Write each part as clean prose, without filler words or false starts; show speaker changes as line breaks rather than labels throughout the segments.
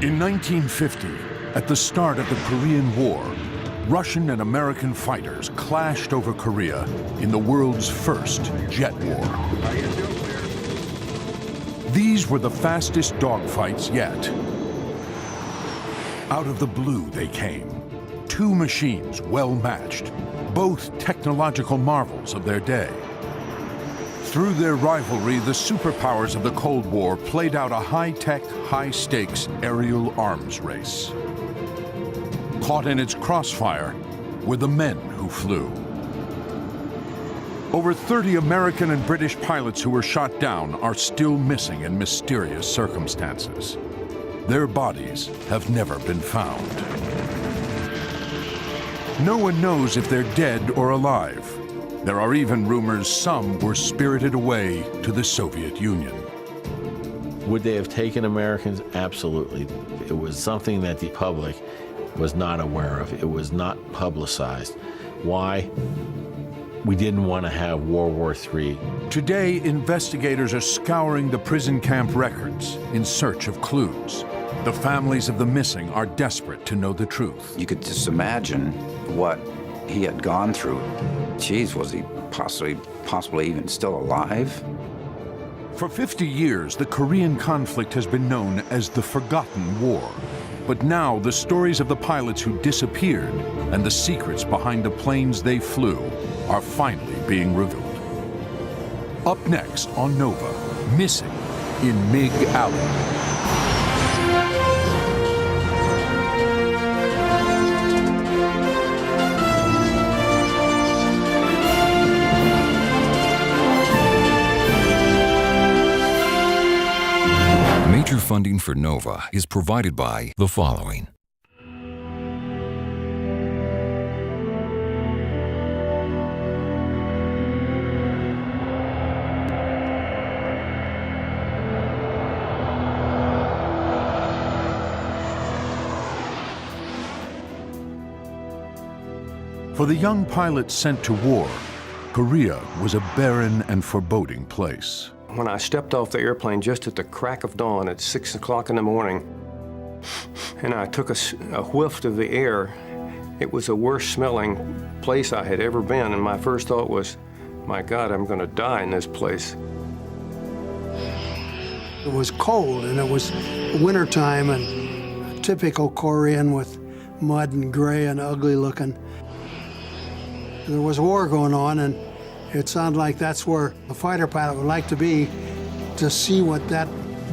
In 1950, at the start of the Korean War, Russian and American fighters clashed over Korea in the world's first jet war. These were the fastest dogfights yet. Out of the blue they came. Two machines well matched, both technological marvels of their day. Through their rivalry, the superpowers of the Cold War played out a high-tech, high-stakes aerial arms race. Caught in its crossfire were the men who flew. Over 30 American and British pilots who were shot down are still missing in mysterious circumstances. Their bodies have never been found. No one knows if they're dead or alive. There are even rumors some were spirited away to the Soviet Union.
Would they have taken Americans? Absolutely. It was something that the public was not aware of. It was not publicized. Why? We didn't want to have World War III.
Today, investigators are scouring the prison camp records in search of clues. The families of the missing are desperate to know the truth.
You could just imagine what he had gone through. Geez, was he possibly even still alive?
For 50 years, the Korean conflict has been known as the Forgotten War. But now, the stories of the pilots who disappeared and the secrets behind the planes they flew are finally being revealed. Up next on Nova, Missing in MiG Alley.
Major funding for NOVA is provided by the following.
For the young pilots sent to war, Korea was a barren and foreboding place.
When I stepped off the airplane just at the crack of dawn at 6 o'clock in the morning, and I took a whiff of the air, it was the worst smelling place I had ever been, and my first thought was, my God, I'm going to die in this place.
It was cold, and it was wintertime, and typical Korean with mud and gray and ugly looking. There was war going on, and it sounded like that's where a fighter pilot would like to be, to see what that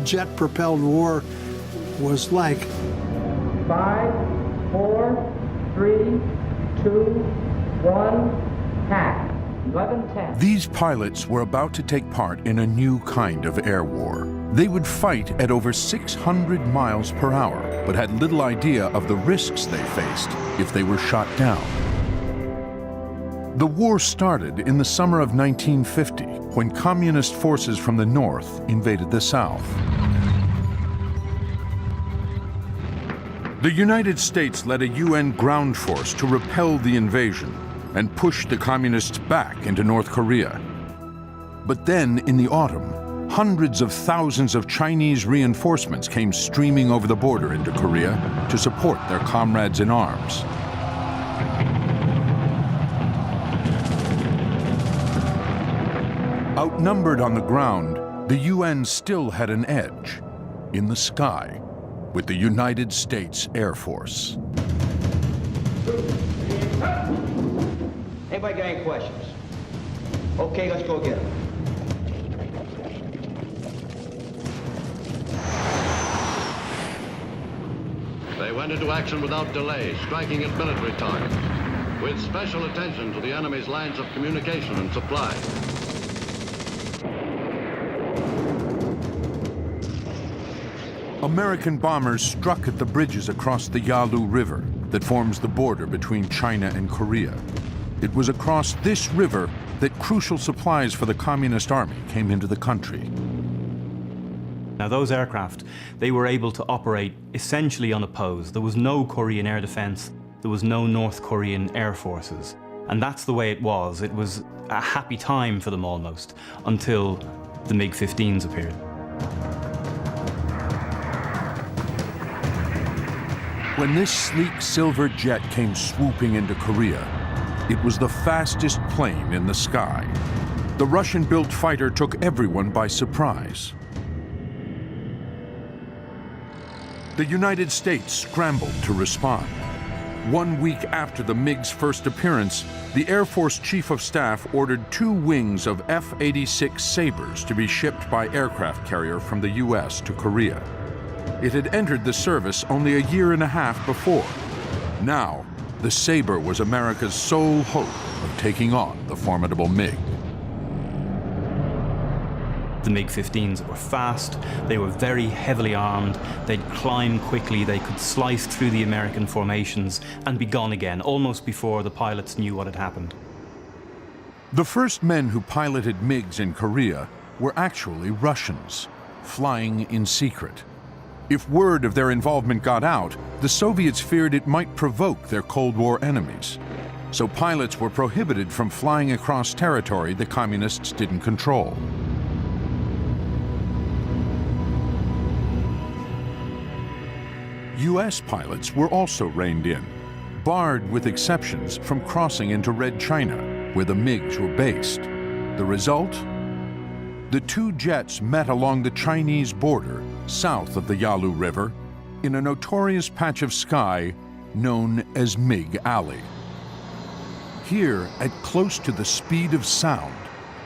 jet-propelled war was like.
5, 4, 3, 2, 1, hack. 11, 10.
These pilots were about to take part in a new kind of air war. They would fight at over 600 miles per hour, but had little idea of the risks they faced if they were shot down. The war started in the summer of 1950, when communist forces from the north invaded the south. The United States led a UN ground force to repel the invasion and push the communists back into North Korea. But then, in the autumn, hundreds of thousands of Chinese reinforcements came streaming over the border into Korea to support their comrades in arms. Outnumbered on the ground, the UN still had an edge in the sky with the United States Air Force.
Anybody got any questions? Okay, let's go get them.
They went into action without delay, striking at military targets, with special attention to the enemy's lines of communication and supply.
American bombers struck at the bridges across the Yalu River that forms the border between China and Korea. It was across this river that crucial supplies for the Communist Army came into the country.
Now, those aircraft, they were able to operate essentially unopposed. There was no Korean air defense, there was no North Korean air forces. And that's the way it was. It was a happy time for them almost, until the MiG-15s appeared.
When this sleek silver jet came swooping into Korea, it was the fastest plane in the sky. The Russian-built fighter took everyone by surprise. The United States scrambled to respond. 1 week after the MiG's first appearance, the Air Force Chief of Staff ordered 2 wings of F-86 Sabres to be shipped by aircraft carrier from the U.S. to Korea. It had entered the service only a year and a half before. Now, the Sabre was America's sole hope of taking on the formidable MiG.
The MiG-15s were fast, they were very heavily armed, they'd climb quickly, they could slice through the American formations and be gone again, almost before the pilots knew what had happened.
The first men who piloted MiGs in Korea were actually Russians, flying in secret. If word of their involvement got out, the Soviets feared it might provoke their Cold War enemies. So pilots were prohibited from flying across territory the communists didn't control. U.S. pilots were also reined in, barred with exceptions from crossing into Red China, where the MiGs were based. The result? The 2 jets met along the Chinese border, south of the Yalu River, in a notorious patch of sky known as MiG Alley. Here, at close to the speed of sound,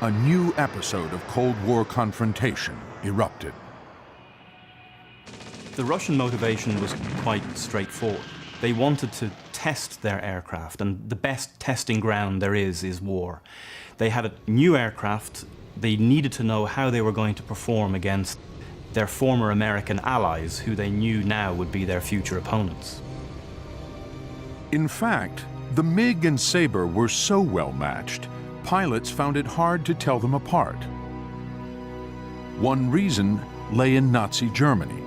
a new episode of Cold War confrontation erupted.
The Russian motivation was quite straightforward. They wanted to test their aircraft, and the best testing ground there is war. They had a new aircraft. They needed to know how they were going to perform against their former American allies, who they knew now would be their future opponents.
In fact, the MiG and Sabre were so well matched, pilots found it hard to tell them apart. One reason lay in Nazi Germany.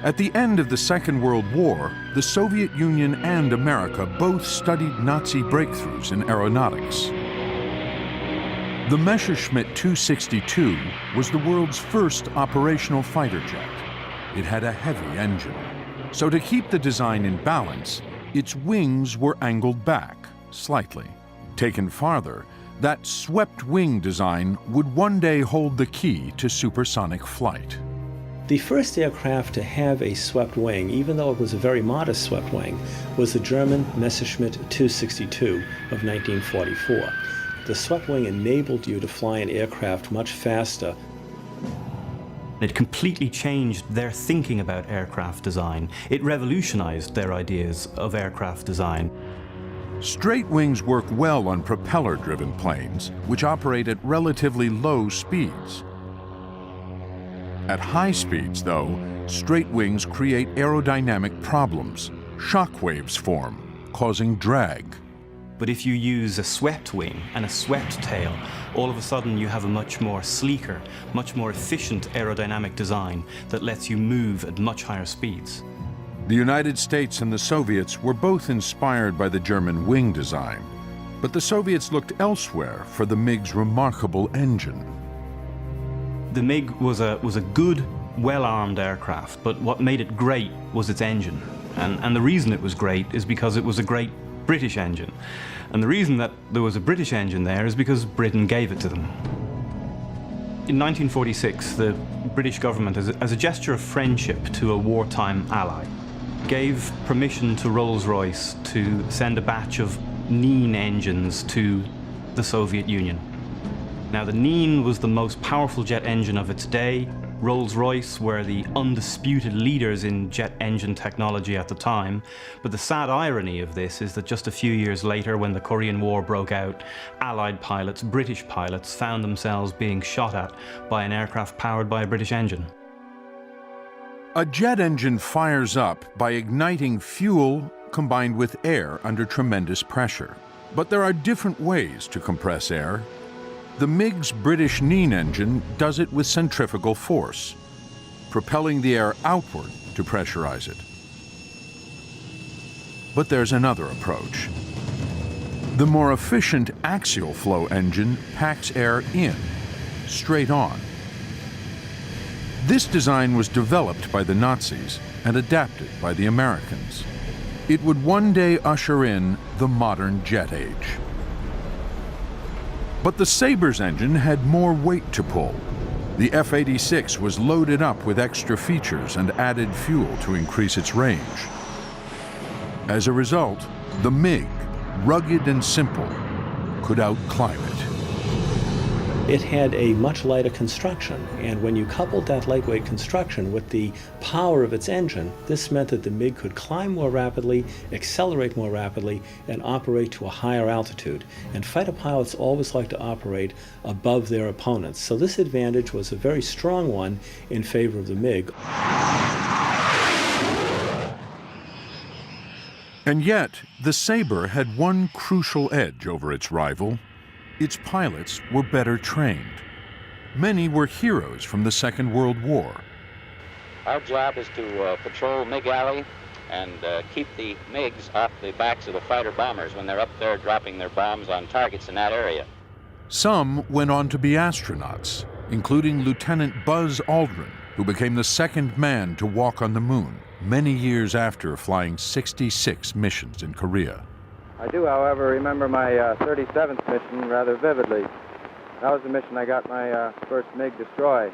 At the end of the Second World War, the Soviet Union and America both studied Nazi breakthroughs in aeronautics. The Messerschmitt 262 was the world's first operational fighter jet. It had a heavy engine. So to keep the design in balance, its wings were angled back slightly. Taken farther, that swept wing design would one day hold the key to supersonic flight.
The first aircraft to have a swept wing, even though it was a very modest swept wing, was the German Messerschmitt 262 of 1944. The swept wing enabled you to fly an aircraft much faster.
It completely changed their thinking about aircraft design. It revolutionized their ideas of aircraft design.
Straight wings work well on propeller-driven planes, which operate at relatively low speeds. At high speeds, though, straight wings create aerodynamic problems. Shock waves form, causing drag.
But if you use a swept wing and a swept tail, all of a sudden you have a much more sleeker, much more efficient aerodynamic design that lets you move at much higher speeds.
The United States and the Soviets were both inspired by the German wing design, but the Soviets looked elsewhere for the MiG's remarkable engine.
The MiG was a good, well-armed aircraft, but what made it great was its engine. And the reason it was great is because it was a great British engine. And the reason that there was a British engine there is because Britain gave it to them. In 1946, the British government, as a gesture of friendship to a wartime ally, gave permission to Rolls-Royce to send a batch of Nien engines to the Soviet Union. Now, the Nien was the most powerful jet engine of its day. Rolls-Royce were the undisputed leaders in jet engine technology at the time. But the sad irony of this is that just a few years later, when the Korean War broke out, Allied pilots, British pilots, found themselves being shot at by an aircraft powered by a British engine.
A jet engine fires up by igniting fuel combined with air under tremendous pressure. But there are different ways to compress air. The MiG's British Nien engine does it with centrifugal force, propelling the air outward to pressurize it. But there's another approach. The more efficient axial flow engine packs air in, straight on. This design was developed by the Nazis and adapted by the Americans. It would one day usher in the modern jet age. But the Saber's engine had more weight to pull. The F-86 was loaded up with extra features and added fuel to increase its range. As a result, the MiG, rugged and simple, could outclimb it.
It had a much lighter construction, and when you coupled that lightweight construction with the power of its engine, this meant that the MiG could climb more rapidly, accelerate more rapidly, and operate to a higher altitude. And fighter pilots always like to operate above their opponents, so this advantage was a very strong one in favor of the MiG.
And yet, the Sabre had one crucial edge over its rival. Its pilots were better trained. Many were heroes from the Second World War.
Our job is to patrol MiG Alley and keep the MiGs off the backs of the fighter bombers when they're up there dropping their bombs on targets in that area.
Some went on to be astronauts, including Lieutenant Buzz Aldrin, who became the second man to walk on the moon many years after flying 66 missions in Korea.
I do, however, remember my 37th mission rather vividly. That was the mission I got my first MiG destroyed.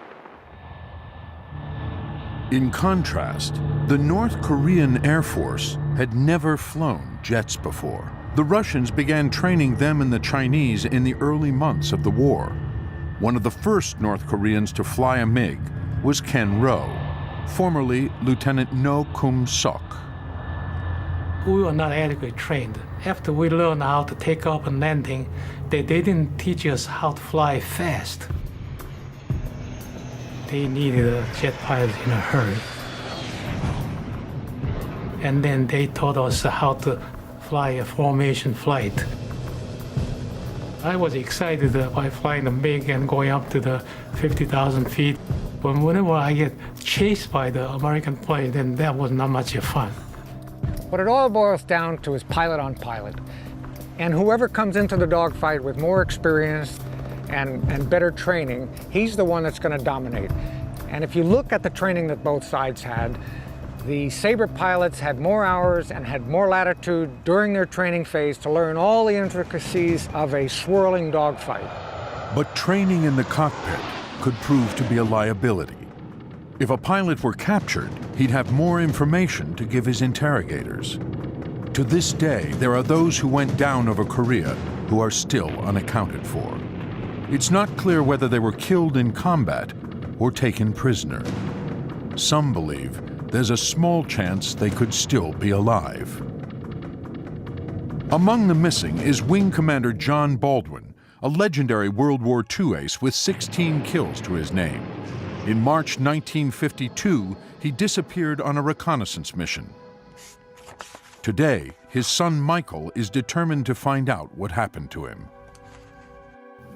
In contrast, the North Korean Air Force had never flown jets before. The Russians began training them and the Chinese in the early months of the war. One of the first North Koreans to fly a MiG was Ken Rowe, formerly Lieutenant No Kum Sok.
We were not adequately trained. After we learned how to take off and landing, they didn't teach us how to fly fast. They needed a jet pilot in a hurry. And then they taught us how to fly a formation flight. I was excited by flying the MiG and going up to the 50,000 feet. But whenever I get chased by the American plane, then that was not much fun.
What it all boils down to is pilot on pilot. And whoever comes into the dogfight with more experience and better training, he's the one that's going to dominate. And if you look at the training that both sides had, the Sabre pilots had more hours and had more latitude during their training phase to learn all the intricacies of a swirling dogfight.
But training in the cockpit could prove to be a liability. If a pilot were captured, he'd have more information to give his interrogators. To this day, there are those who went down over Korea who are still unaccounted for. It's not clear whether they were killed in combat or taken prisoner. Some believe there's a small chance they could still be alive. Among the missing is Wing Commander John Baldwin, a legendary World War II ace with 16 kills to his name. In March 1952, he disappeared on a reconnaissance mission. Today, his son Michael is determined to find out what happened to him.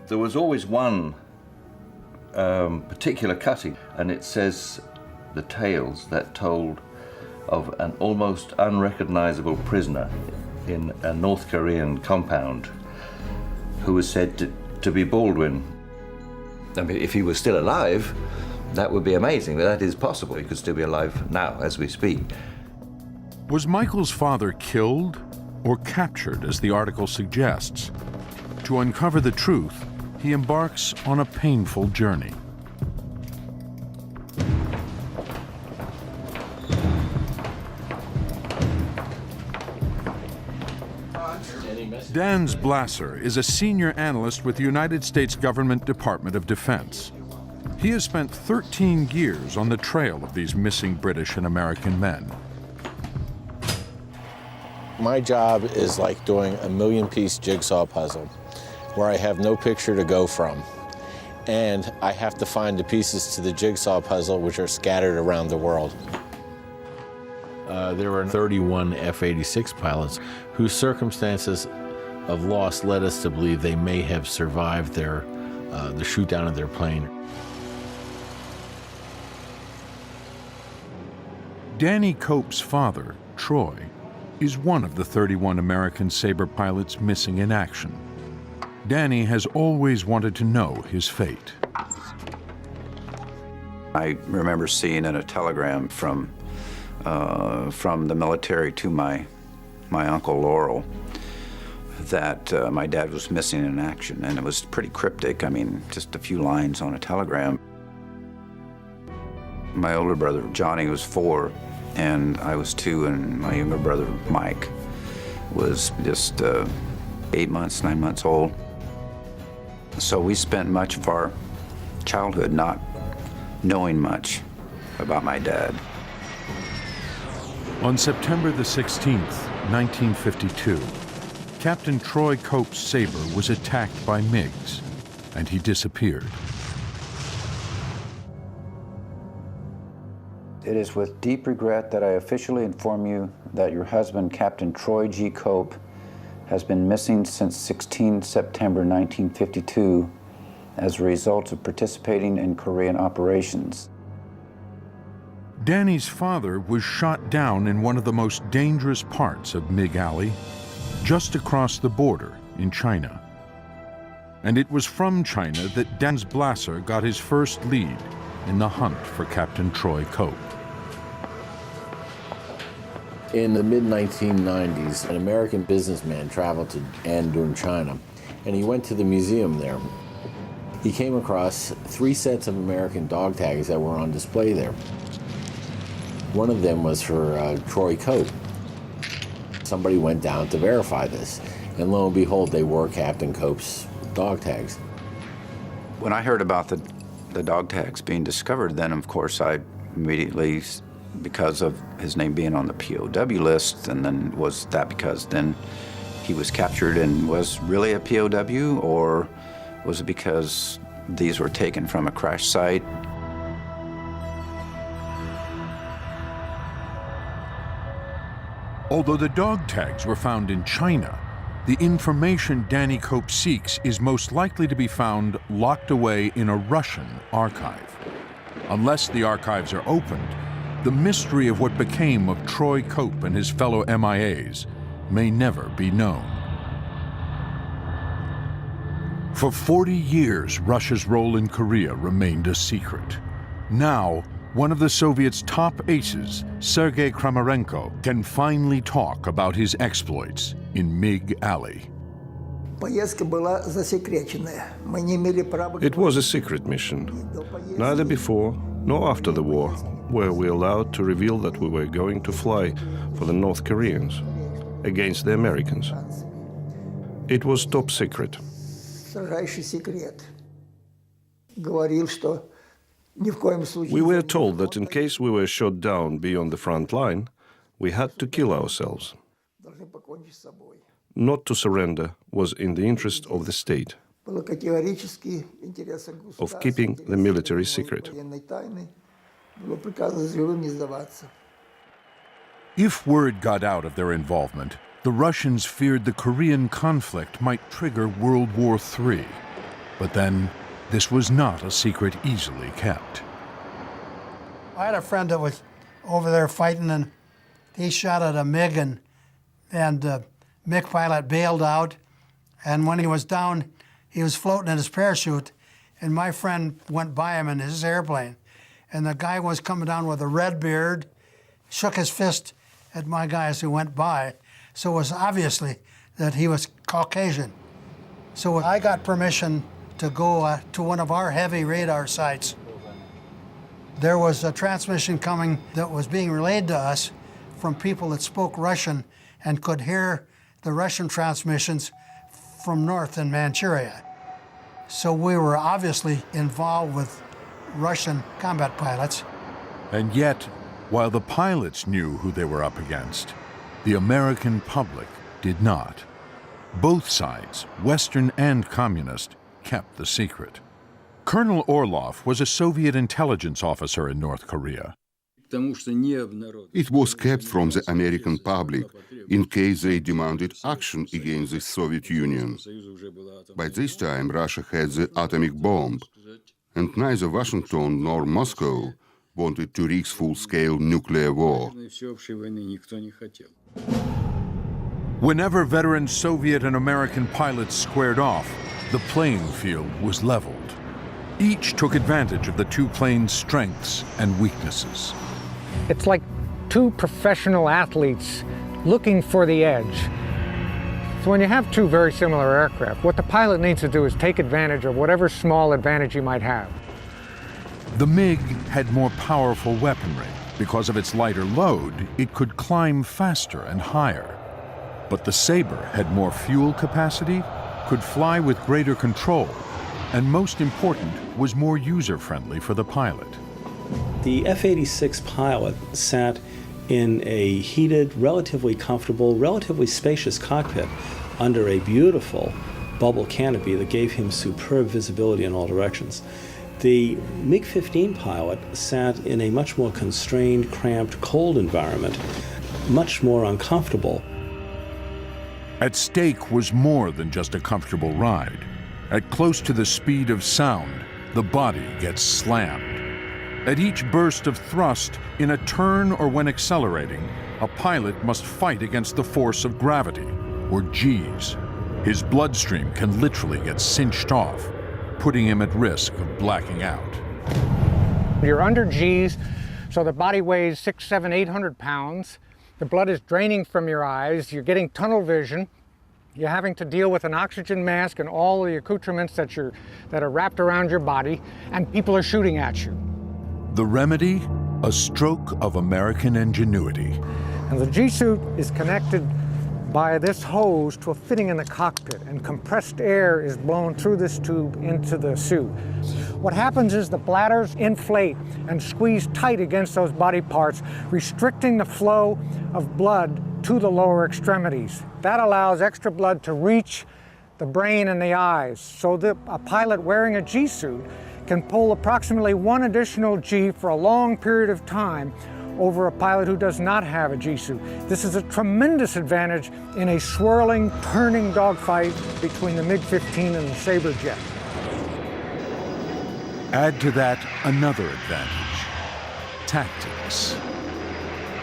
There was always one particular cutting, and it says the tales that told of an almost unrecognizable prisoner in a North Korean compound who was said to be Baldwin.
I mean, if he was still alive, that would be amazing, but that is possible. He could still be alive now as we speak.
Was Michael's father killed or captured, as the article suggests? To uncover the truth, he embarks on a painful journey. Dan Blasser is a senior analyst with the United States Government Department of Defense. He has spent 13 years on the trail of these missing British and American men.
My job is like doing a million-piece jigsaw puzzle where I have no picture to go from. And I have to find the pieces to the jigsaw puzzle which are scattered around the world. There were 31 F-86 pilots whose circumstances of loss led us to believe they may have survived the shoot down of their plane.
Danny Cope's father, Troy, is one of the 31 American Sabre pilots missing in action. Danny has always wanted to know his fate.
I remember seeing in a telegram from the military to my Uncle Laurel that my dad was missing in action, and it was pretty cryptic. I mean, just a few lines on a telegram. My older brother, Johnny, was 4, and I was 2, and my younger brother, Mike, was just 8 months, 9 months old. So we spent much of our childhood not knowing much about my dad.
On September the 16th, 1952, Captain Troy Cope's Sabre was attacked by MiGs, and he disappeared.
It is with deep regret that I officially inform you that your husband, Captain Troy G. Cope, has been missing since 16 September 1952 as a result of participating in Korean operations.
Danny's father was shot down in one of the most dangerous parts of MiG Alley, just across the border in China. And it was from China that Dan's Blasser got his first lead in the hunt for Captain Troy Cope.
In the mid-1990s, an American businessman traveled to Andong, China, and he went to the museum there. He came across 3 sets of American dog tags that were on display there. One of them was for Troy Cope. Somebody went down to verify this, and lo and behold, they were Captain Cope's dog tags.
When I heard about the dog tags being discovered, then of course I immediately, because of his name being on the POW list, and then was that because then he was captured and was really a POW, or was it because these were taken from a crash site?
Although the dog tags were found in China, the information Danny Cope seeks is most likely to be found locked away in a Russian archive. Unless the archives are opened, the mystery of what became of Troy Cope and his fellow MIAs may never be known. For 40 years, Russia's role in Korea remained a secret. Now, one of the Soviets' top aces, Sergei Kramarenko, can finally talk about his exploits in MiG Alley.
It was a secret mission. Neither before nor after the war were we allowed to reveal that we were going to fly for the North Koreans against the Americans. It was top secret. We were told that in case we were shot down beyond the front line, we had to kill ourselves. Not to surrender was in the interest of the state, of keeping the military secret.
If word got out of their involvement, the Russians feared the Korean conflict might trigger World War III. But then, this was not a secret easily kept.
I had a friend that was over there fighting, and he shot at a MiG, and MiG pilot bailed out. And when he was down, he was floating in his parachute, and my friend went by him in his airplane. And the guy was coming down with a red beard, shook his fist at my guys who went by. So it was obviously that he was Caucasian. So I got permission to go to one of our heavy radar sites. There was a transmission coming that was being relayed to us from people that spoke Russian and could hear the Russian transmissions from north in Manchuria. So we were obviously involved with Russian combat pilots.
And yet, while the pilots knew who they were up against, the American public did not. Both sides, Western and Communist, kept the secret. Colonel Orlov was a Soviet intelligence officer in North Korea.
It was kept from the American public in case they demanded action against the Soviet Union. By this time, Russia had the atomic bomb, and neither Washington nor Moscow wanted to risk full-scale nuclear war.
Whenever veteran Soviet and American pilots squared off, the playing field was leveled. Each took advantage of the two planes' strengths and weaknesses.
It's like two professional athletes looking for the edge. So when you have two very similar aircraft, what the pilot needs to do is take advantage of whatever small advantage you might have.
The MiG had more powerful weaponry. Because of its lighter load, it could climb faster and higher. But the Sabre had more fuel capacity, could fly with greater control, and most important, was more user-friendly for the pilot.
The F-86 pilot sat in a heated, relatively comfortable, relatively spacious cockpit under a beautiful bubble canopy that gave him superb visibility in all directions. The MiG-15 pilot sat in a much more constrained, cramped, cold environment, much more uncomfortable.
At stake was more than just a comfortable ride. At close to the speed of sound, the body gets slammed. At each burst of thrust, in a turn or when accelerating, a pilot must fight against the force of gravity, or G's. His bloodstream can literally get cinched off, putting him at risk of blacking out.
You're under G's, so the body weighs 600, 700, 800 pounds. The blood is draining from your eyes. You're getting tunnel vision. You're having to deal with an oxygen mask and all the accoutrements that are wrapped around your body, and people are shooting at you.
The remedy? A stroke of American ingenuity.
And the G-suit is connected by this hose to a fitting in the cockpit, and compressed air is blown through this tube into the suit. What happens is the bladders inflate and squeeze tight against those body parts, restricting the flow of blood to the lower extremities. That allows extra blood to reach the brain and the eyes, so that a pilot wearing a G-suit can pull approximately 1 additional G for a long period of time over a pilot who does not have a G-suit. This is a tremendous advantage in a swirling, turning dogfight between the MiG-15 and the Sabre jet.
Add to that another advantage: tactics.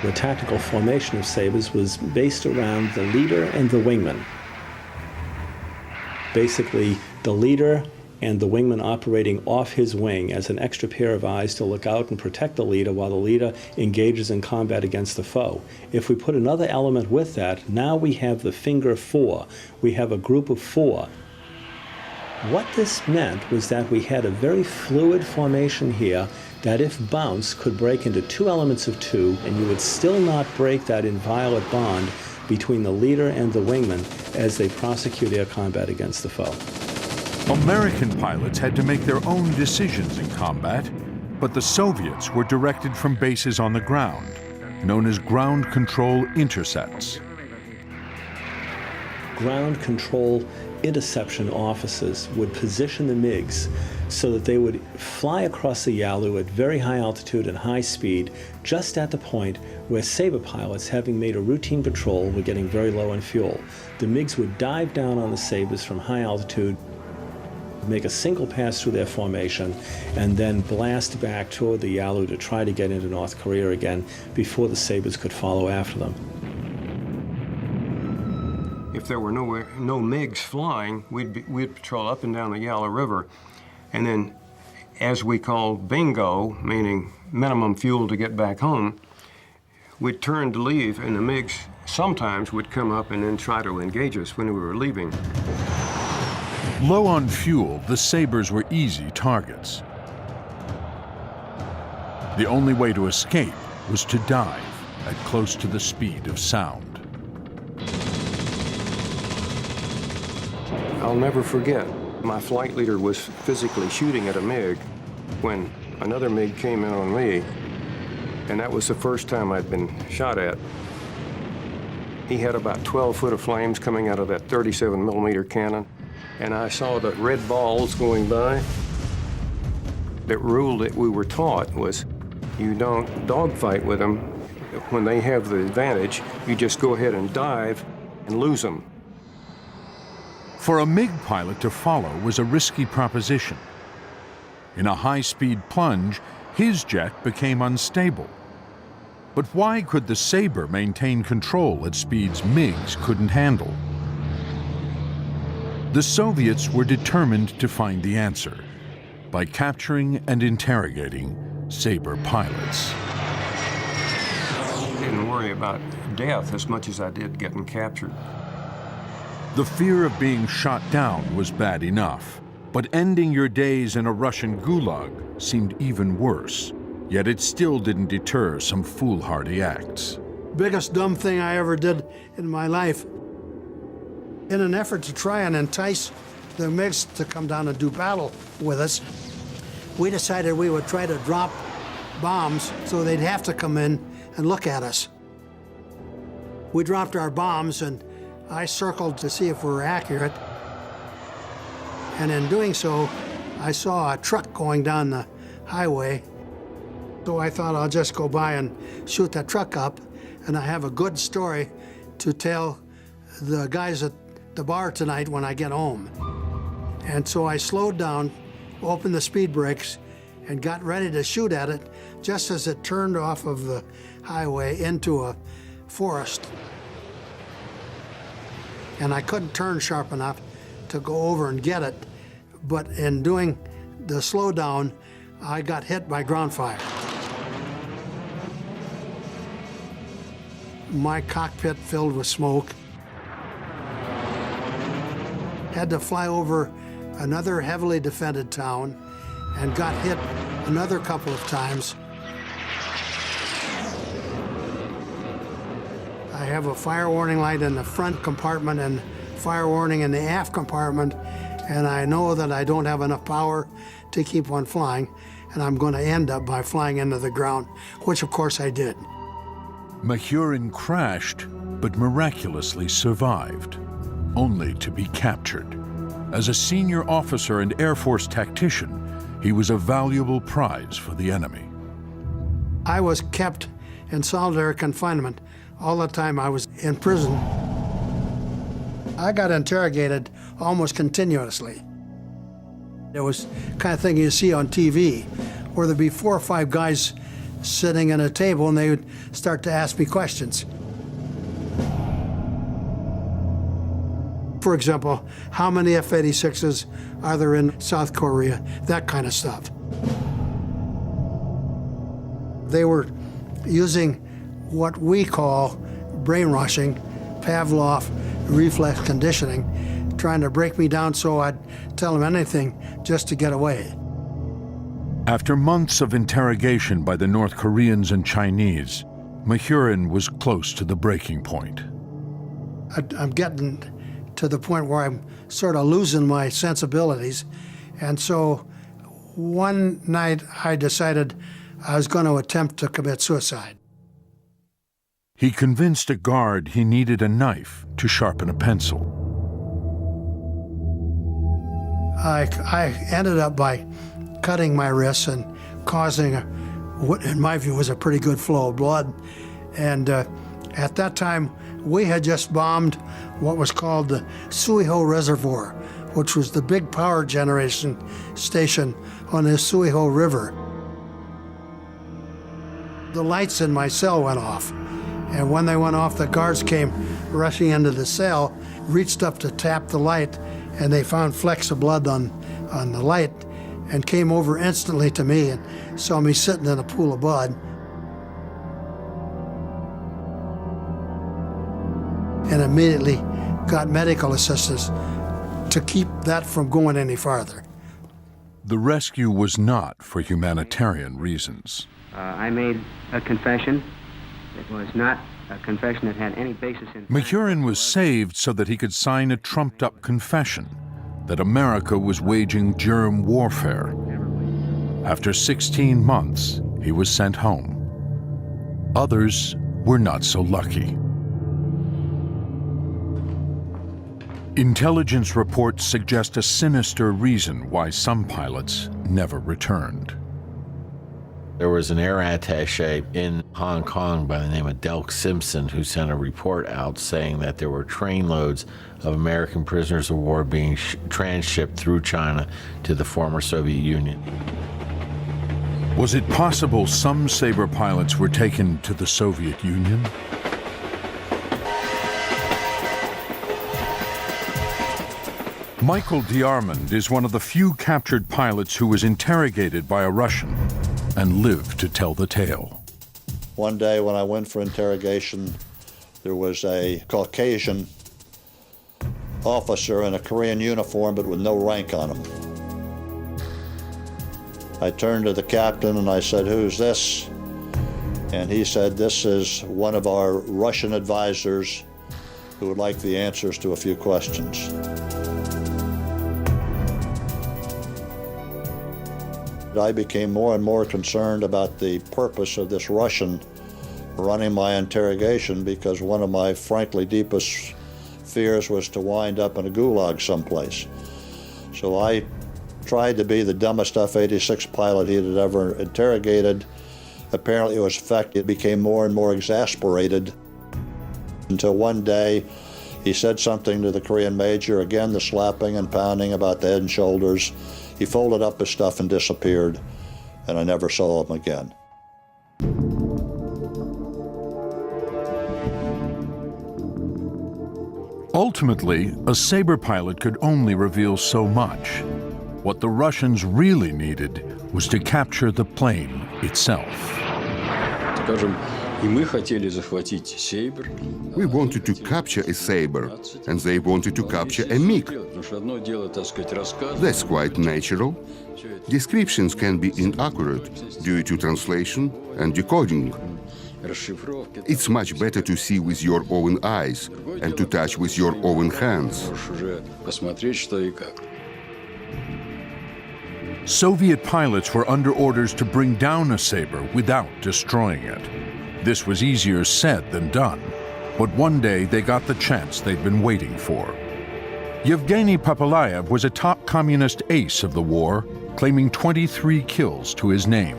The tactical formation of Sabres was based around the leader and the wingman. Basically, the leader and the wingman operating off his wing as an extra pair of eyes to look out and protect the leader while the leader engages in combat against the foe. If we put another element with that, now we have the finger four. We have a group of four. What this meant was that we had a very fluid formation here that, if bounced, could break into two elements of two, and you would still not break that inviolate bond between the leader and the wingman as they prosecute air combat against the foe.
American pilots had to make their own decisions in combat, but the Soviets were directed from bases on the ground, known as ground control intercepts.
Ground control interception officers would position the MiGs so that they would fly across the Yalu at very high altitude and high speed, just at the point where Sabre pilots, having made a routine patrol, were getting very low on fuel. The MiGs would dive down on the Sabres from high altitude, make a single pass through their formation, and then blast back toward the Yalu to try to get into North Korea again before the Sabres could follow after them.
If there were no MiGs flying, we'd patrol up and down the Yalu River, and then, as we called bingo, meaning minimum fuel to get back home, we'd turn to leave, and the MiGs sometimes would come up and then try to engage us when we were leaving.
Low on fuel, the Sabres were easy targets. The only way to escape was to dive at close to the speed of sound.
I'll never forget, my flight leader was physically shooting at a MiG when another MiG came in on me, and that was the first time I'd been shot at. He had about 12 foot of flames coming out of that 37 millimeter cannon, and I saw the red balls going by. The rule that we were taught was you don't dogfight with them. When they have the advantage, you just go ahead and dive and lose them.
For a MiG pilot to follow was a risky proposition. In a high-speed plunge, his jet became unstable. But why could the Sabre maintain control at speeds MiGs couldn't handle? The Soviets were determined to find the answer. by capturing and interrogating Sabre pilots.
I didn't worry about death as much as I did getting captured.
The fear of being shot down was bad enough, but ending your days in a Russian gulag seemed even worse. Yet it still didn't deter some foolhardy acts.
Biggest dumb thing I ever did in my life. In an effort to try and entice the MiGs to come down and do battle with us, we decided we would try to drop bombs so they'd have to come in and look at us. We dropped our bombs and I circled to see if we were accurate. And in doing so, I saw a truck going down the highway. So I thought I'll just go by and shoot that truck up, and I have a good story to tell the guys at the bar tonight when I get home. And so I slowed down, opened the speed brakes, and got ready to shoot at it just as it turned off of the highway into a forest. And I couldn't turn sharp enough to go over and get it, but in doing the slowdown, I got hit by ground fire. My cockpit filled with smoke. Had to fly over another heavily defended town and got hit another couple of times. I have a fire warning light in the front compartment and fire warning in the aft compartment, and I know that I don't have enough power to keep on flying, and I'm going to end up by flying into the ground, which of course I did.
Mahurin crashed, but miraculously survived, only to be captured. As a senior officer and Air Force tactician, he was a valuable prize for the enemy.
I was kept in solitary confinement all the time I was in prison. I got interrogated almost continuously. It was the kind of thing you see on TV, where there'd be 4 or 5 guys sitting at a table and they would start to ask me questions. For example, how many F-86s are there in South Korea? That kind of stuff. They were using what we call brainwashing, Pavlov reflex conditioning, trying to break me down so I'd tell them anything just to get away.
After months of interrogation by the North Koreans and Chinese, Mahurin was close to the breaking point.
I'm getting to the point where I'm sort of losing my sensibilities. And so one night I decided I was going to attempt to commit suicide.
He convinced a guard he needed a knife to sharpen a pencil.
I ended up by cutting my wrists and causing what in my view was a pretty good flow of blood. And at that time, we had just bombed what was called the Suiho Reservoir, which was the big power generation station on the Suiho River. The lights in my cell went off. And when they went off, the guards came rushing into the cell, reached up to tap the light, and they found flecks of blood on the light and came over instantly to me and saw me sitting in a pool of blood. And immediately got medical assistance to keep that from going any farther.
The rescue was not for humanitarian reasons.
I made a confession. It was not a confession that had any basis in...
Mahurin was saved so that he could sign a trumped-up confession that America was waging germ warfare. After 16 months, he was sent home. Others were not so lucky. Intelligence reports suggest a sinister reason why some pilots never returned.
There was an air attaché in Hong Kong by the name of Delk Simpson who sent a report out saying that there were trainloads of American prisoners of war being transshipped through China to the former Soviet Union.
Was it possible some Sabre pilots were taken to the Soviet Union? Michael Diarmond is one of the few captured pilots who was interrogated by a Russian and lived to tell the tale.
One day when I went for interrogation, there was a Caucasian officer in a Korean uniform but with no rank on him. I turned to the captain and I said, "Who's this?" And he said, "This is one of our Russian advisors who would like the answers to a few questions." I became more and more concerned about the purpose of this Russian running my interrogation, because one of my frankly deepest fears was to wind up in a gulag someplace. So I tried to be the dumbest F-86 pilot he had ever interrogated. Apparently it was effective. It became more and more exasperated until one day he said something to the Korean major, again the slapping and pounding about the head and shoulders. He folded up his stuff and disappeared, and I never saw him again.
Ultimately, a Sabre pilot could only reveal so much. What the Russians really needed was to capture the plane itself.
We wanted to capture a Sabre, and they wanted to capture a MiG. That's quite natural. Descriptions can be inaccurate due to translation and decoding. It's much better to see with your own eyes and to touch with your own hands.
Soviet pilots were under orders to bring down a Sabre without destroying it. This was easier said than done, but one day they got the chance they'd been waiting for. Yevgeny Papalayev was a top communist ace of the war, claiming 23 kills to his name.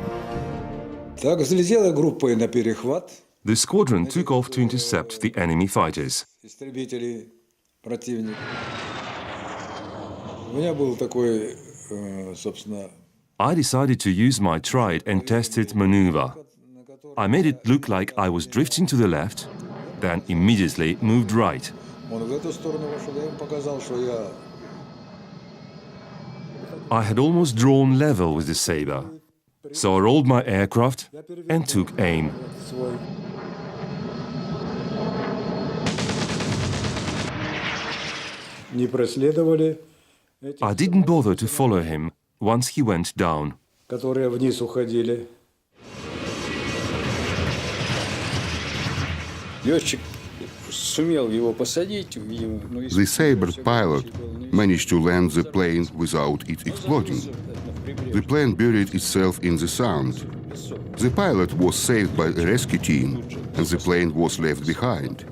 The squadron took off to intercept the enemy fighters. I decided to use my tried and tested maneuver. I made it look like I was drifting to the left, then immediately moved right. I had almost drawn level with the Sabre, so I rolled my aircraft and took aim. I didn't bother to follow him once he went down.
The Sabre pilot managed to land the plane without it exploding. The plane buried itself in the Sound. The pilot was saved by a rescue team, and the plane was left behind.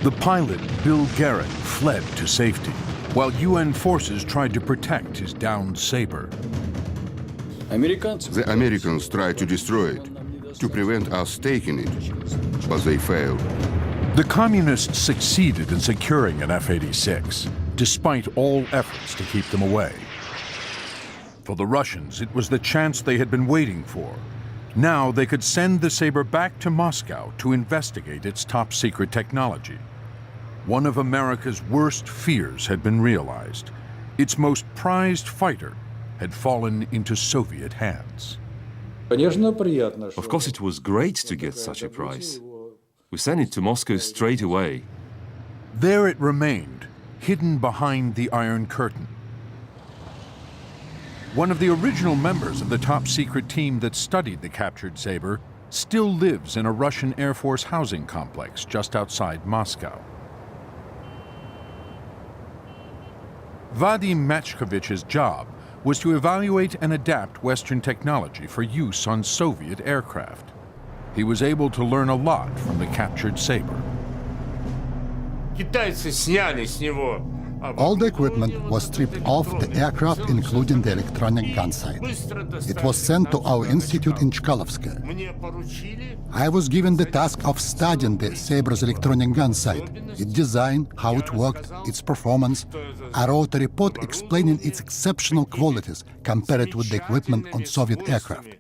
The pilot, Bill Garrett, fled to safety, while UN forces tried to protect his downed Sabre.
The Americans tried to destroy it, to prevent us taking it, but they failed.
The communists succeeded in securing an F-86, despite all efforts to keep them away. For the Russians, it was the chance they had been waiting for. Now they could send the Sabre back to Moscow to investigate its top-secret technology. One of America's worst fears had been realized. Its most prized fighter had fallen into Soviet hands.
Of course, it was great to get such a prize. We sent it to Moscow straight away.
There it remained, hidden behind the Iron Curtain. One of the original members of the top-secret team that studied the captured Sabre still lives in a Russian Air Force housing complex just outside Moscow. Vadim Machkovich's job was to evaluate and adapt Western technology for use on Soviet aircraft. He was able to learn a lot from the captured Sabre.
All the equipment was stripped off the aircraft, including the electronic gun sight. It was sent to our institute in Chkalovsk. I was given the task of studying the Sabre's electronic gun sight, its design, how it worked, its performance. I wrote a report explaining its exceptional qualities compared with the equipment on Soviet aircraft.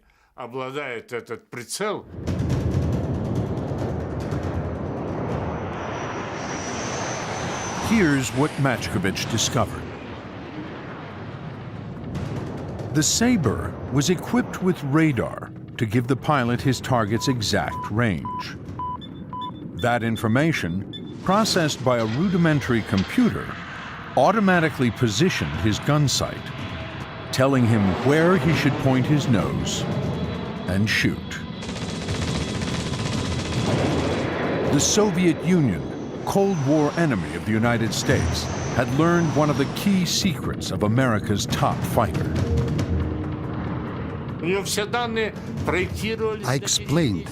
Here's what Machkovich discovered. The Sabre was equipped with radar to give the pilot his target's exact range. That information, processed by a rudimentary computer, automatically positioned his gun sight, telling him where he should point his nose and shoot. The Soviet Union, Cold War enemy of the United States, had learned one of the key secrets of America's top fighter.
I explained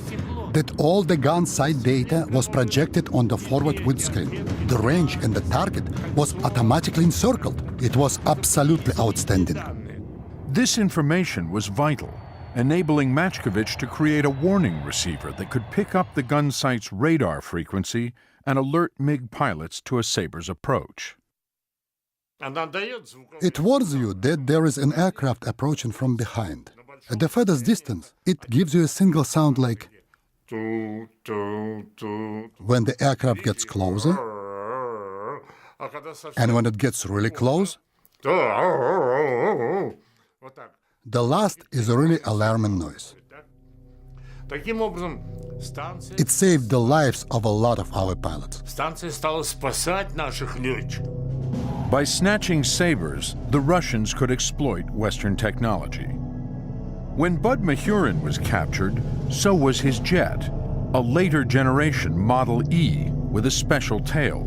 that all the gun sight data was projected on the forward windscreen. The range and the target was automatically encircled. It was absolutely outstanding.
This information was vital, enabling Machkovich to create a warning receiver that could pick up the gun sight's radar frequency and alert MiG pilots to a Sabre's approach.
It warns you that there is an aircraft approaching from behind. At the furthest distance, it gives you a single sound like when the aircraft gets closer, and when it gets really close, the last is a really alarming noise. It saved the lives of a lot of our pilots.
By snatching Sabres, the Russians could exploit Western technology. When Bud Mahurin was captured, so was his jet, a later generation Model E with a special tail.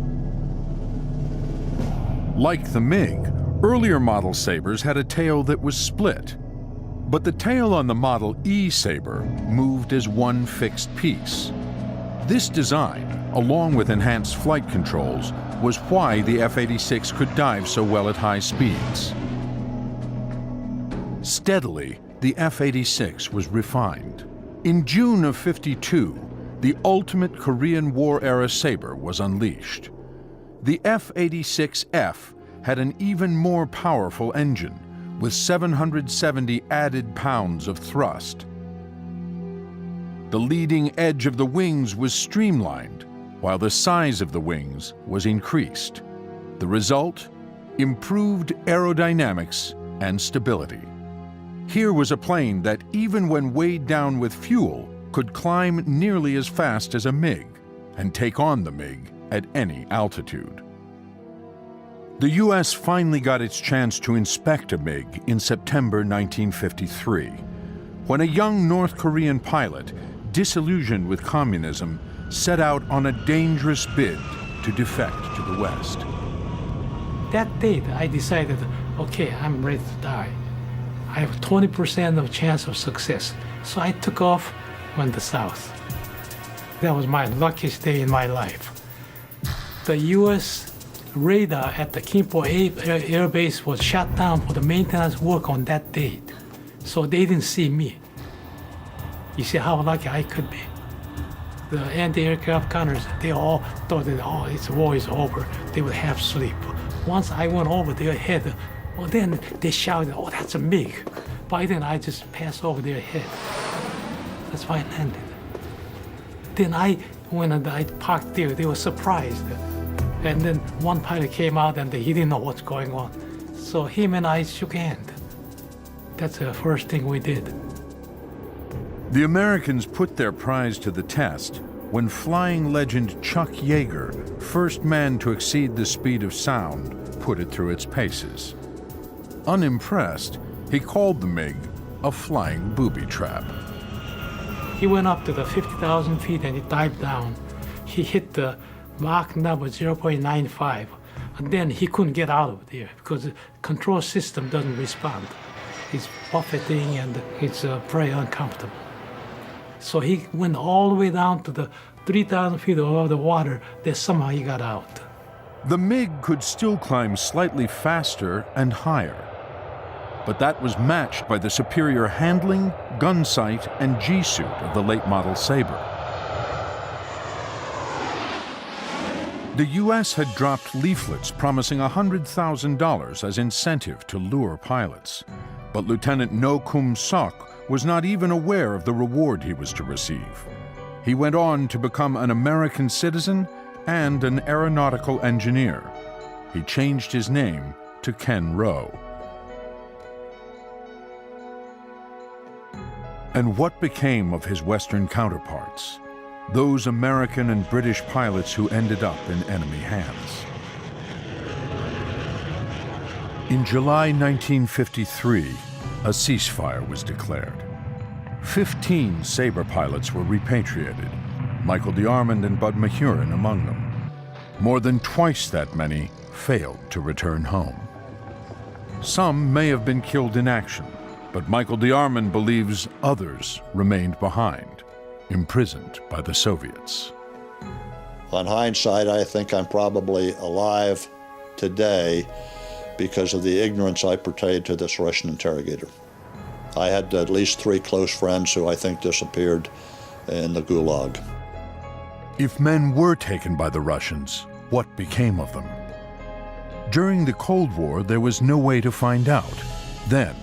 Like the MiG, earlier model Sabres had a tail that was split, but the tail on the Model E Sabre moved as one fixed piece. This design, along with enhanced flight controls, was why the F-86 could dive so well at high speeds. Steadily, the F-86 was refined. In June of '52, the ultimate Korean War-era Sabre was unleashed. The F-86F had an even more powerful engine, with 770 added pounds of thrust. The leading edge of the wings was streamlined, while the size of the wings was increased. The result? Improved aerodynamics and stability. Here was a plane that, even when weighed down with fuel, could climb nearly as fast as a MiG and take on the MiG at any altitude. The U.S. finally got its chance to inspect a MiG in September 1953, when a young North Korean pilot, disillusioned with communism, set out on a dangerous bid to defect to the West.
That date, I decided, okay, I'm ready to die. I have 20% of chance of success. So I took off, went to South. That was my luckiest day in my life. The U.S. radar at the Kimpo Air Base was shut down for the maintenance work on that date. So they didn't see me. You see how lucky I could be. The anti-aircraft gunners, they all thought that, oh, it's war is over. They would have sleep. Once I went over their head, well, then they shouted, oh, that's a MiG. By then, I just passed over their head. That's why I landed. Then when I parked there, they were surprised. And then one pilot came out and he didn't know what's going on. So him and I shook hands. That's the first thing we did.
The Americans put their prize to the test when flying legend Chuck Yeager, first man to exceed the speed of sound, put it through its paces. Unimpressed, he called the MiG a flying booby trap.
He went up to the 50,000 feet and he dived down. He hit the Mach number 0.95, and then he couldn't get out of there because the control system doesn't respond. It's buffeting and it's very uncomfortable. So he went all the way down to the 3,000 feet above the water, then somehow he got out.
The MiG could still climb slightly faster and higher, but that was matched by the superior handling, gun sight, and G-suit of the late model Sabre. The U.S. had dropped leaflets promising $100,000 as incentive to lure pilots, but Lieutenant No Kum Sok was not even aware of the reward he was to receive. He went on to become an American citizen and an aeronautical engineer, he changed his name to Ken Rowe. And what became of his Western counterparts, those American and British pilots who ended up in enemy hands? In July 1953, a ceasefire was declared. 15 Sabre pilots were repatriated, Michael DeArmond and Bud Mahurin among them. More than twice that many failed to return home. Some may have been killed in action, but Michael DeArmond believes others remained behind, imprisoned by the Soviets.
On hindsight, I think I'm probably alive today because of the ignorance I portrayed to this Russian interrogator. I had at least 3 close friends who I think disappeared in the Gulag.
If men were taken by the Russians, what became of them? During the Cold War, there was no way to find out. Then,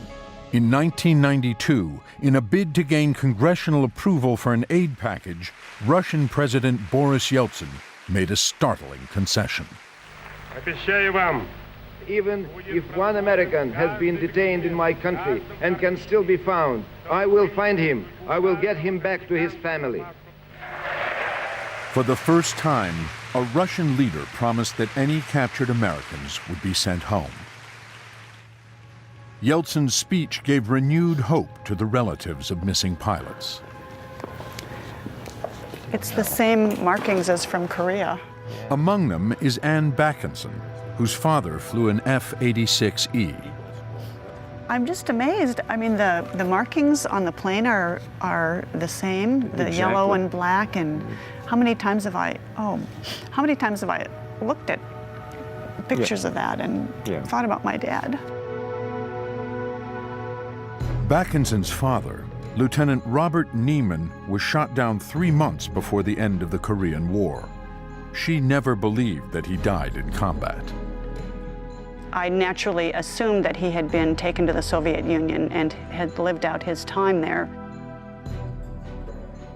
in 1992, in a bid to gain congressional approval for an aid package, Russian President Boris Yeltsin made a startling concession.
Even if one American has been detained in my country and can still be found, I will find him. I will get him back to his family.
For the first time, a Russian leader promised that any captured Americans would be sent home. Yeltsin's speech gave renewed hope to the relatives of missing pilots.
It's the same markings as from Korea.
Among them is Ann Backinson, whose father flew an F-86E.
I'm just amazed. I mean, the markings on the plane are the same, the
Exactly.
yellow and black, and how many times have I looked at pictures of that and thought about my dad?
Backinson's father, Lieutenant Robert Neiman, was shot down 3 months before the end of the Korean War. She never believed that he died in combat.
I naturally assumed that he had been taken to the Soviet Union and had lived out his time there.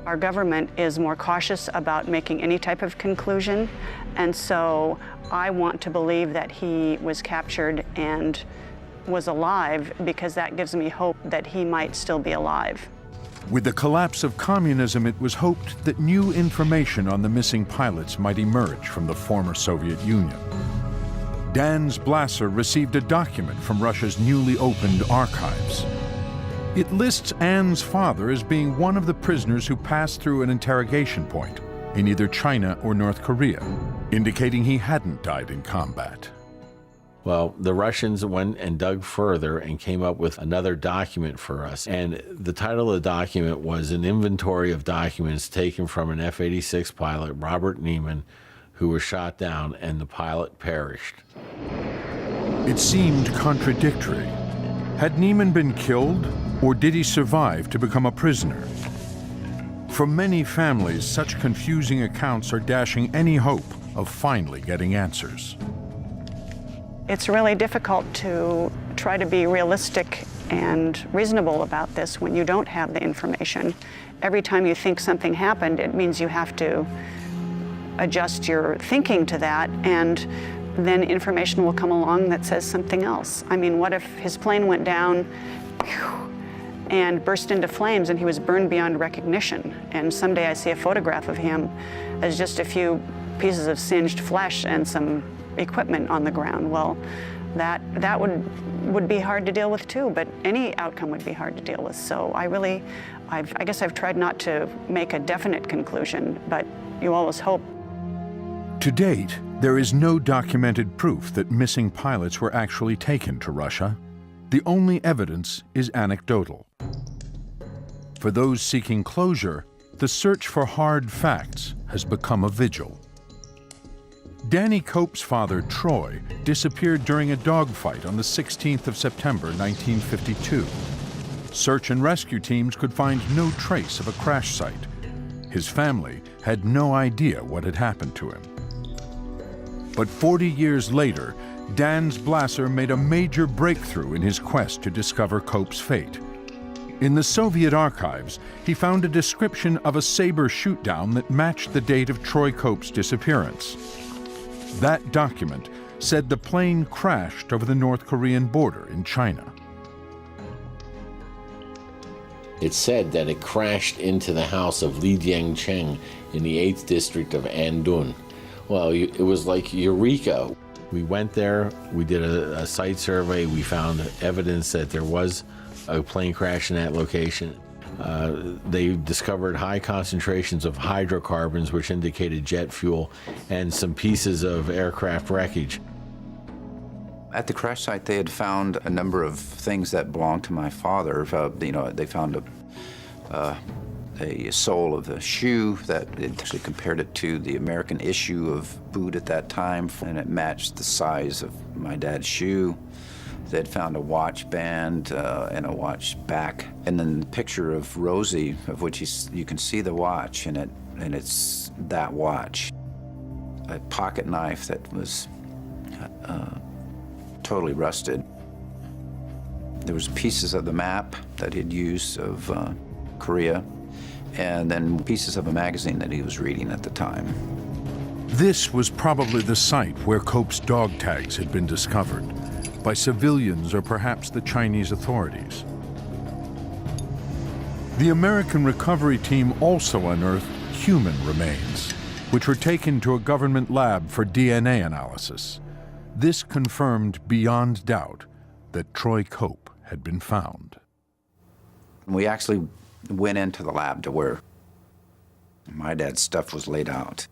Our government is more cautious about making any type of conclusion, and so I want to believe that he was captured and was alive because that gives me hope that he might still be alive.
With the collapse of communism, it was hoped that new information on the missing pilots might emerge from the former Soviet Union. Dans Blasser received a document from Russia's newly opened archives. It lists Ann's father as being one of the prisoners who passed through an interrogation point in either China or North Korea, indicating he hadn't died in combat.
Well, the Russians went and dug further and came up with another document for us. And the title of the document was an inventory of documents taken from an F-86 pilot, Robert Neiman, who was shot down and the pilot perished.
It seemed contradictory. Had Neiman been killed, or did he survive to become a prisoner? For many families, such confusing accounts are dashing any hope of finally getting answers.
It's really difficult to try to be realistic and reasonable about this when you don't have the information. Every time you think something happened, it means you have to adjust your thinking to that, and then information will come along that says something else. I mean, what if his plane went down and burst into flames and he was burned beyond recognition, and someday I see a photograph of him as just a few pieces of singed flesh and some equipment on the ground? Well, that would be hard to deal with too, but any outcome would be hard to deal with. So I guess I've tried not to make a definite conclusion, but you always hope.
To date, there is no documented proof that missing pilots were actually taken to Russia. The only evidence is anecdotal. For those seeking closure, the search for hard facts has become a vigil. Danny Cope's father, Troy, disappeared during a dogfight on the 16th of September, 1952. Search and rescue teams could find no trace of a crash site. His family had no idea what had happened to him. But 40 years later, Dans Blasser made a major breakthrough in his quest to discover Cope's fate. In the Soviet archives, he found a description of a Sabre shootdown that matched the date of Troy Cope's disappearance. That document said the plane crashed over the North Korean border in China.
It said that it crashed into the house of Li Jiangcheng in the 8th district of Andun. Well, it was like eureka. We went there, we did a site survey, we found evidence that there was a plane crash in that location. They discovered high concentrations of hydrocarbons, which indicated jet fuel, and some pieces of aircraft wreckage.
At the crash site, they had found a number of things that belonged to my father. They found a sole of a shoe that actually compared it to the American issue of boot at that time, and it matched the size of my dad's shoe. They'd found a watch band and a watch back, and then the picture of Rosie, of which you can see the watch, and it's that watch. A pocket knife that was totally rusted. There was pieces of the map that he'd used of Korea, and then pieces of a magazine that he was reading at the time.
This was probably the site where Cope's dog tags had been discovered, by civilians or perhaps the Chinese authorities. The American recovery team also unearthed human remains, which were taken to a government lab for DNA analysis. This confirmed beyond doubt that Troy Cope had been found.
We actually went into the lab to where my dad's stuff was laid out.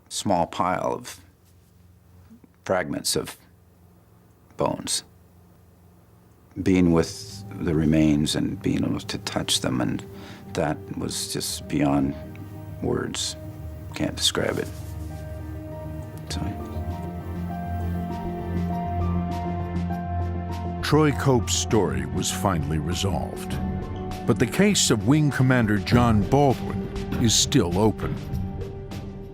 Small pile of fragments of bones. Being with the remains and being able to touch them, and that was just beyond words. Can't describe it. So.
Troy Cope's story was finally resolved, but the case of Wing Commander John Baldwin is still open.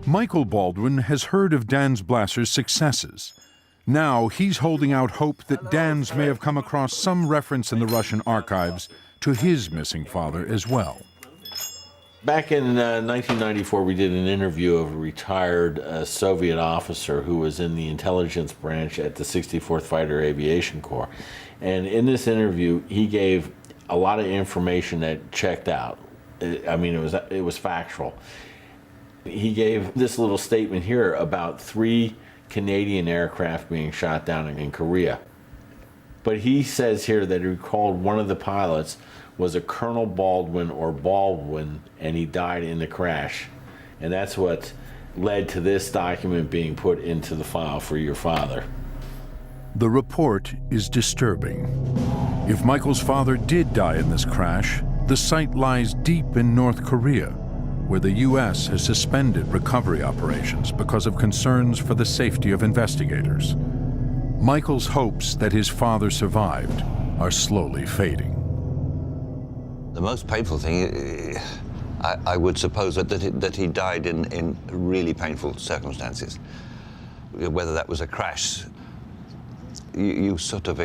Michael Baldwin has heard of Dans Blasser's successes. Now he's holding out hope that Dans may have come across some reference in the Russian archives to his missing father as well.
Back in 1994, we did an interview of a retired Soviet officer who was in the intelligence branch at the 64th Fighter Aviation Corps. And in this interview, he gave a lot of information that checked out. It was factual. He gave this little statement here about 3 Canadian aircraft being shot down in Korea. But he says here that he recalled one of the pilots was a Colonel Baldwin or Baldwin, and he died in the crash. And that's what led to this document being put into the file for your father.
The report is disturbing. If Michael's father did die in this crash, the site lies deep in North Korea, where the U.S. has suspended recovery operations because of concerns for the safety of investigators. Michael's hopes that his father survived are slowly fading.
The most painful thing, I would suppose, that he died in really painful circumstances. Whether that was a crash, you sort of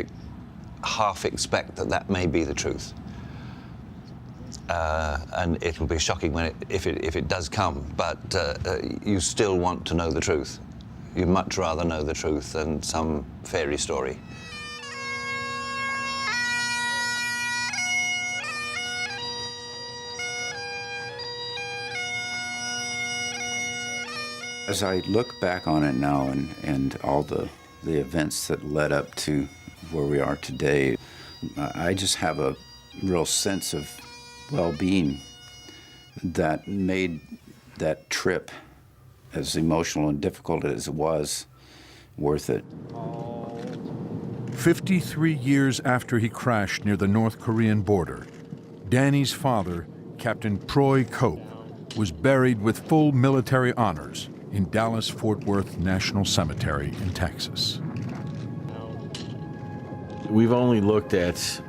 half expect that may be the truth. And it will be shocking if it does come, but you still want to know the truth. You'd much rather know the truth than some fairy story.
As I look back on it now and all the events that led up to where we are today, I just have a real sense of well-being that made that trip, as emotional and difficult as it was, worth it.
53 years after he crashed near the North Korean border, Danny's father, Captain Troy Cope, was buried with full military honors in Dallas-Fort Worth National Cemetery in Texas.
We've only looked at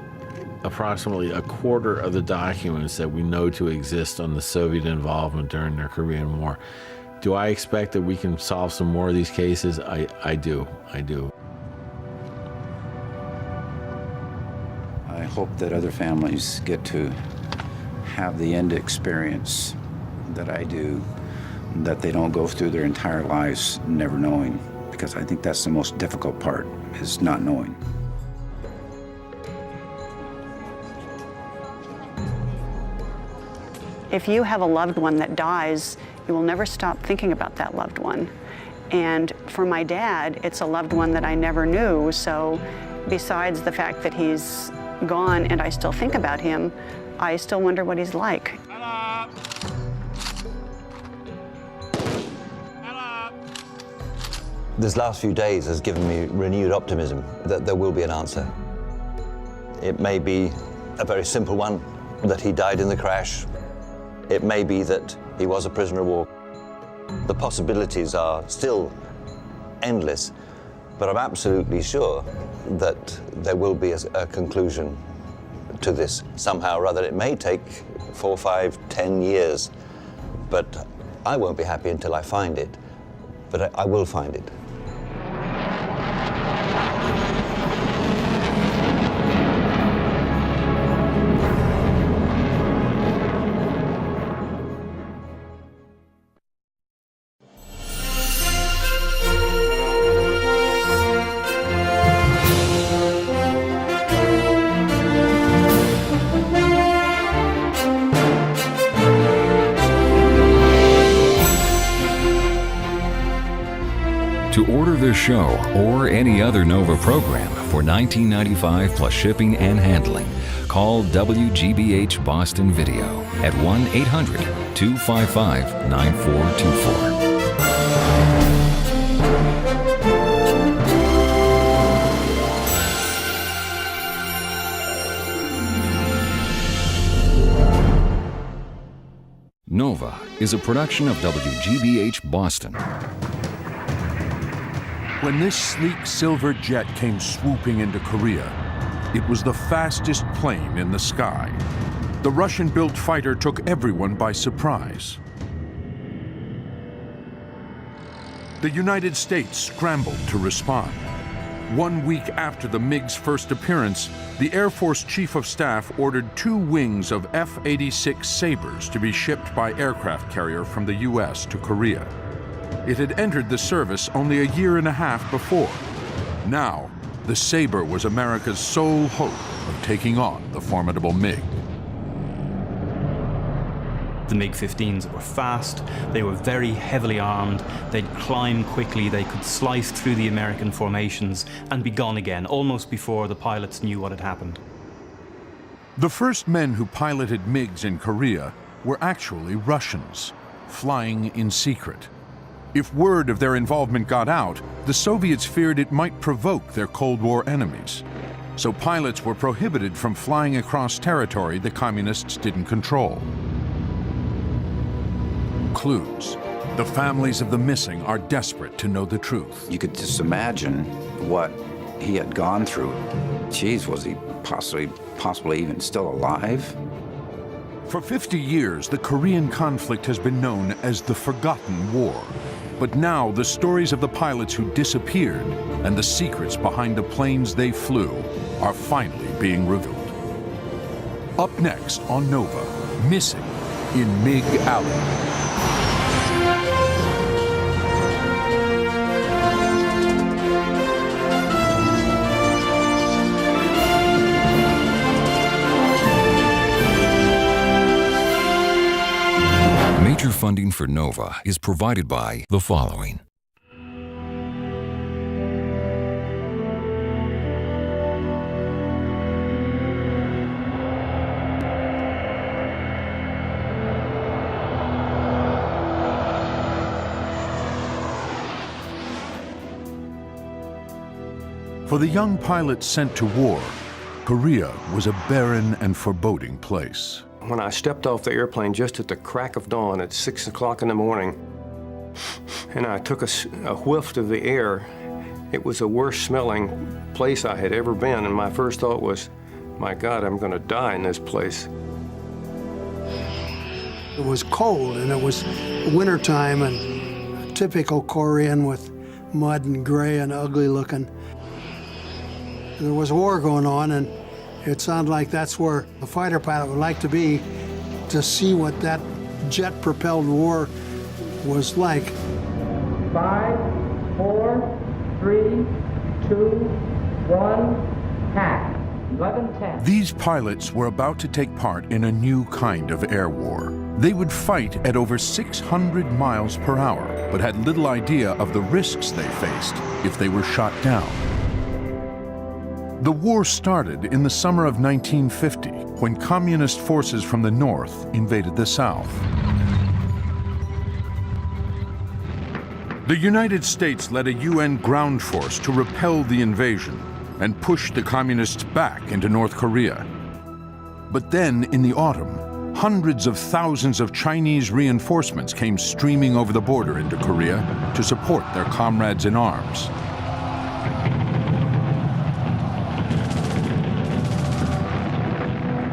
approximately a quarter of the documents that we know to exist on the Soviet involvement during the Korean War. Do I expect that we can solve some more of these cases? I do.
I hope that other families get to have the end experience that I do, that they don't go through their entire lives never knowing, because because I think that's the most difficult part, is not knowing.
If you have a loved one that dies, you will never stop thinking about that loved one. And for my dad, it's a loved one that I never knew, so besides the fact that he's gone and I still think about him, I still wonder what he's like.
This last few days has given me renewed optimism that there will be an answer. It may be a very simple one, that he died in the crash. It may be that he was a prisoner of war. The possibilities are still endless, but I'm absolutely sure that there will be a conclusion to this somehow or other. It may take 4, 5, 10 years, but I won't be happy until I find it. But I will find it.
To order this show or any other NOVA program for $19.95 plus shipping and handling, call WGBH Boston Video at 1-800-255-9424. NOVA is a production of WGBH Boston.
When this sleek silver jet came swooping into Korea, it was the fastest plane in the sky. The Russian-built fighter took everyone by surprise. The United States scrambled to respond. 1 week after the MiG's first appearance, the Air Force Chief of Staff ordered 2 wings of F-86 Sabres to be shipped by aircraft carrier from the U.S. to Korea. It had entered the service only a year and a half before. Now, the Sabre was America's sole hope of taking on the formidable MiG.
The MiG-15s were fast, they were very heavily armed, they'd climb quickly, they could slice through the American formations and be gone again, almost before the pilots knew what had happened.
The first men who piloted MiGs in Korea were actually Russians, flying in secret. If word of their involvement got out, the Soviets feared it might provoke their Cold War enemies. So pilots were prohibited from flying across territory the communists didn't control. Clues. The families of the missing are desperate to know the truth.
You could just imagine what he had gone through. Geez, was he possibly even still alive?
For 50 years, the Korean conflict has been known as the Forgotten War. But now the stories of the pilots who disappeared and the secrets behind the planes they flew are finally being revealed. Up next on NOVA, Missing in MiG Alley.
Major funding for NOVA is provided by the following.
For the young pilots sent to war, Korea was a barren and foreboding place.
When I stepped off the airplane just at the crack of dawn at 6 o'clock in the morning, and I took a whiff of the air, it was the worst smelling place I had ever been, and my first thought was, my God, I'm going to die in this place.
It was cold, and it was wintertime, and typical Korean with mud and gray and ugly looking. There was war going on, and it sounded like that's where a fighter pilot would like to be, to see what that jet-propelled war was like.
5, 4,
3, 2, 1, hack. 11:10.
These pilots were about to take part in a new kind of air war. They would fight at over 600 miles per hour, but had little idea of the risks they faced if they were shot down. The war started in the summer of 1950, when communist forces from the north invaded the south. The United States led a UN ground force to repel the invasion and push the communists back into North Korea. But then, in the autumn, hundreds of thousands of Chinese reinforcements came streaming over the border into Korea to support their comrades in arms.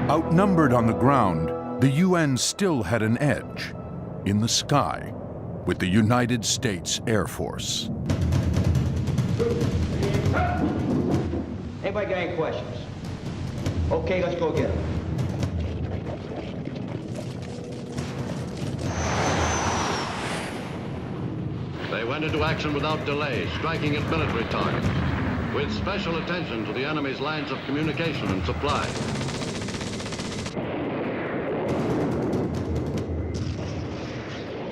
Outnumbered on the ground, the UN still had an edge in the sky with the United States Air Force.
Anybody got any questions? Okay, let's go get them.
They went into action without delay, striking at military targets, with special attention to the enemy's lines of communication and supply.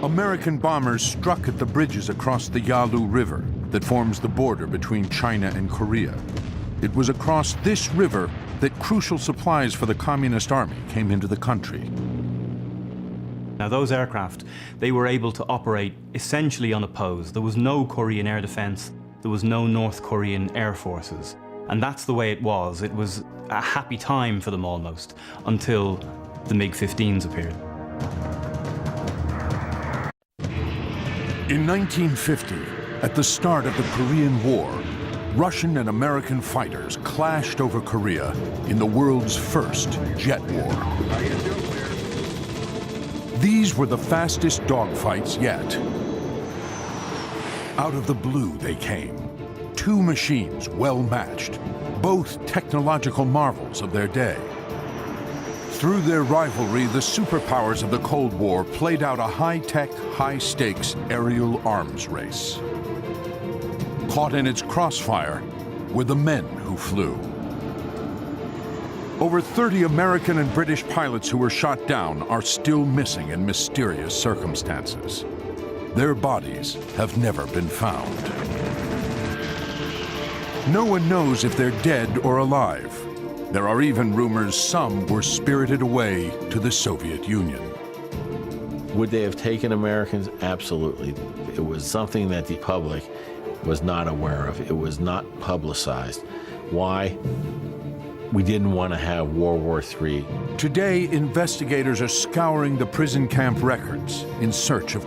American bombers struck at the bridges across the Yalu River that forms the border between China and Korea. It was across this river that crucial supplies for the Communist Army came into the country.
Now those aircraft, they were able to operate essentially unopposed. There was no Korean air defense, there was no North Korean air forces. And that's the way it was. It was a happy time for them almost, until the MiG-15s appeared.
In 1950, at the start of the Korean War, Russian and American fighters clashed over Korea in the world's first jet war. These were the fastest dogfights yet. Out of the blue they came. Two machines well matched, both technological marvels of their day. Through their rivalry, the superpowers of the Cold War played out a high-tech, high-stakes aerial arms race. Caught in its crossfire were the men who flew. Over 30 American and British pilots who were shot down are still missing in mysterious circumstances. Their bodies have never been found. No one knows if they're dead or alive. There are even rumors some were spirited away to the Soviet Union.
Would they have taken Americans? Absolutely. It was something that the public was not aware of. It was not publicized. Why? We didn't want to have World War III.
Today, investigators are scouring the prison camp records in search of